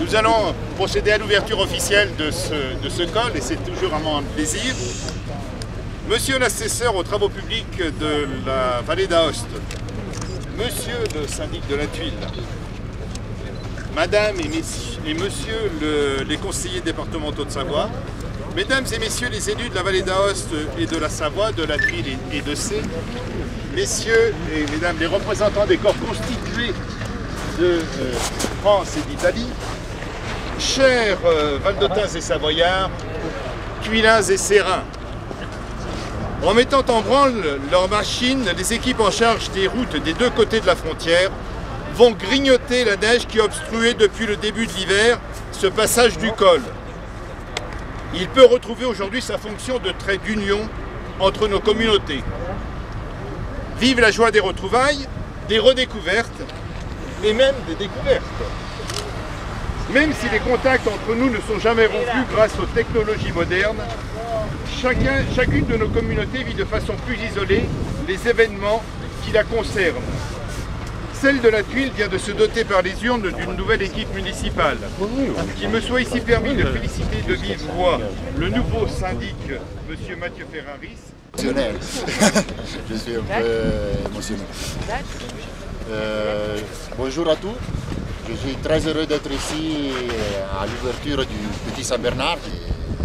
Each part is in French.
Nous allons procéder à l'ouverture officielle de ce col et c'est toujours vraiment un plaisir. Monsieur l'assesseur aux travaux publics de la vallée d'Aoste, monsieur le syndic de la Tuile, madame et monsieur les conseillers départementaux de Savoie, mesdames et messieurs les élus de la vallée d'Aoste et de la Savoie, de la Tuile et de Sées, messieurs et mesdames les représentants des corps constitués de France et d'Italie, chers Valdôtains et Savoyards, Tuilins et Sérains, en mettant en branle leurs machines, les équipes en charge des routes des deux côtés de la frontière vont grignoter la neige qui obstruait depuis le début de l'hiver ce passage du col. Il peut retrouver aujourd'hui sa fonction de trait d'union entre nos communautés. Vive la joie des retrouvailles, des redécouvertes et même des découvertes. Même si les contacts entre nous ne sont jamais rompus grâce aux technologies modernes, chacune de nos communautés vit de façon plus isolée les événements qui la concernent. Celle de la Tuile vient de se doter par les urnes d'une nouvelle équipe municipale. Qu'il me soit ici permis de féliciter de vive voix le nouveau syndic, M. Mathieu Ferraris. Je suis un peu émotionné. Bonjour à tous. Je suis très heureux d'être ici à l'ouverture du Petit Saint-Bernard,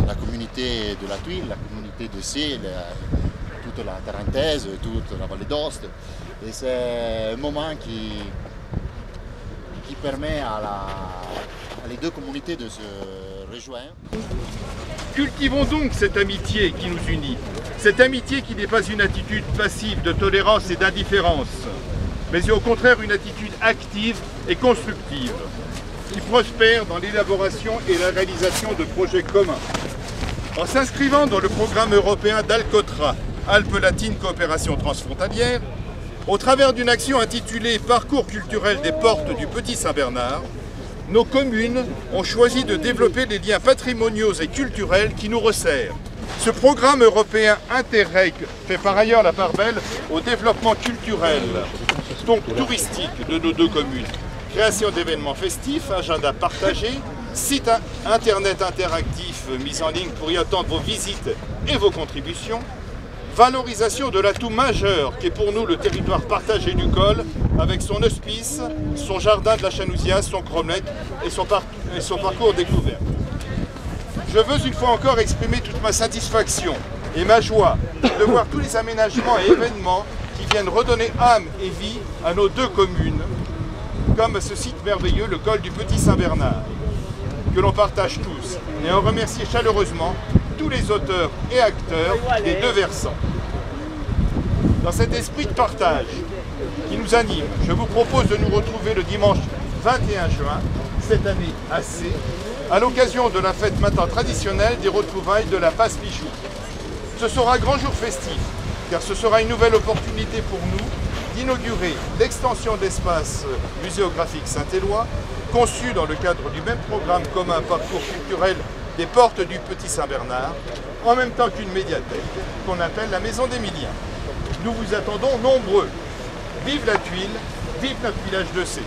la communauté de la Tuile, la communauté de Sées, toute la Tarentaise, toute la vallée d'Aoste. Et c'est un moment qui permet à les deux communautés de se rejoindre. Cultivons donc cette amitié qui nous unit, cette amitié qui n'est pas une attitude passive de tolérance et d'indifférence, mais au contraire une attitude active et constructive, qui prospère dans l'élaboration et la réalisation de projets communs. En s'inscrivant dans le programme européen d'Alcotra, Alpes-Latines Coopération Transfrontalière, au travers d'une action intitulée « Parcours culturel des portes du Petit Saint-Bernard », nos communes ont choisi de développer les liens patrimoniaux et culturels qui nous resserrent. Ce programme européen Interreg fait par ailleurs la part belle au développement culturel, donc touristique de nos deux communes. Création d'événements festifs, agenda partagé, site internet interactif mis en ligne pour y attendre vos visites et vos contributions, valorisation de l'atout majeur qu'est pour nous le territoire partagé du col avec son hospice, son jardin de la Chanousia, son cromlech et son parcours découverte. Je veux une fois encore exprimer toute ma satisfaction et ma joie de voir tous les aménagements et événements qui viennent redonner âme et vie à nos deux communes, comme ce site merveilleux, le col du Petit Saint-Bernard, que l'on partage tous, et en remercier chaleureusement tous les auteurs et acteurs des deux versants. Dans cet esprit de partage qui nous anime, je vous propose de nous retrouver le dimanche 21 juin, cette année à Sées, à l'occasion de la fête maintenant traditionnelle des retrouvailles de la Passe Pichou. Ce sera grand jour festif, car ce sera une nouvelle opportunité pour nous d'inaugurer l'extension d'espace muséographique Saint-Éloi, conçu dans le cadre du même programme commun Parcours culturel des portes du Petit Saint-Bernard, en même temps qu'une médiathèque qu'on appelle la Maison d'Emilien. Nous vous attendons nombreux. Vive la Tuile, vive notre village de Sées.